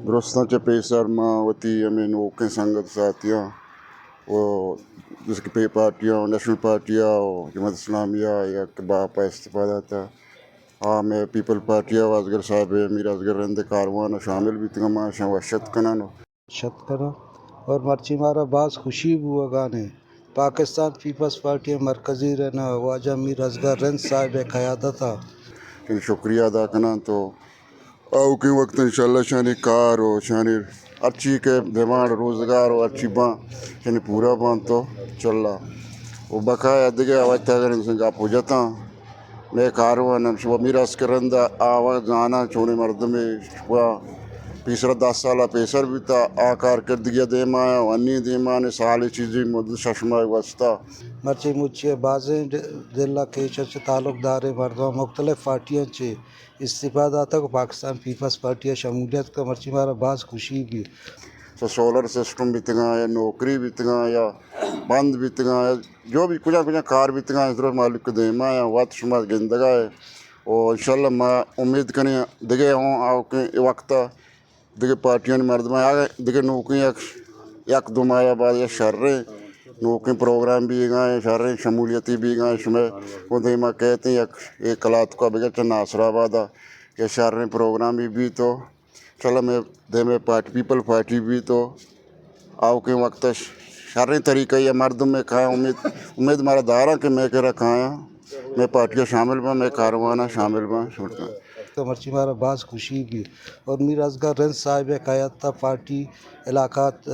درستانچہ pacer ماں وتی ہمیں نوکیں سنگت ساتھیاں وہ جس کی پے پارٹیاں نیشنل پارٹیاں جماعت اسلامیہ یا باپا استفادہ تھا ہاں میں پیپل پارٹی وازگر صاحب میر ازگر رند کاروان شامل بھی تنگا ماشاء وشت کنن شت کرا اور مرچی مارا بعض خوشی ہوا گانے پاکستان پیپلز پارٹی مرکزی رہنا واجہ میر ازگر رند صاحب قیادت تھا کہ شکریہ ادا کرنا تو آؤ کے وقت انشاءاللہ شانی کار ہو شانی اچھی کے ڈیمانڈ روزگار ہو اچھی باں شانی پورا باں تو چل رہا وہ بقایا دیگه وقت اگر انسان کا پوجتا میں کاروان شو میراث کرندا آواز گانا چونے مردم شوا پیسرا 10 سالہ پیسر بھی تھا آ کارکردگی دیما ونی دیما سال چیزی مدد ششما وسطا مرچی مجھے بازیں دلہ کے چچ تعلق دار مردم مختلف پارٹیاں چے استفادہ تک پاکستان پیپلز پارٹی شمولیت کا مرچی مارا بعض خوشی بھی سولر سسٹم بھی تنگا یا نوکری بھی تنگا یا بند بھی تنگا یا جو بھی کچھ کار بھی تنگا حضرت مالک دیما یا وقت شما گندگا ہے اور انشاءاللہ میں امید کریں دیگے ہوں آؤ کہ وقت دیگے پارٹیاں مردم آگے دیگے نوکری یک دو ماہ بعد یا شریں نوکری پروگرام بھی گئے شریں شمولیتی بھی گئے شمیں وہ دیما کہتے ہیں ایک کلات کو بگڑ ناصر آبادہ یا شریں پروگرام بھی تو چلو میں دے میں پارٹی پیپل پارٹی بھی تو آؤ کے وقت شرعی طریقہ یا مردم میں کھایا امید مارا دارا کہ میں کہہ رکھا ہاں میں پارٹیاں شامل با میں کاروانا شامل با شکریہ تو مرچی مارا بعض خوشی بھی اور میر ازگر رند صاحب قیادت پارٹی علاقات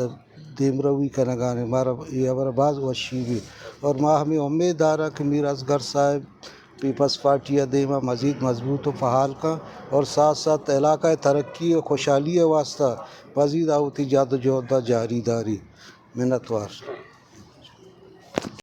دیمروی کا نگانے مارا یہ ہمارا بعض وشی بھی اور ماں ہمیں امید دارا کہ میر ازگر صاحب پیپلز پارٹی دیما مزید مضبوط و فعال کا اور ساتھ ساتھ علاقہ ترقی و خوشحالی واسطہ مزید آوتی جاد و جہد جاری داری منتوار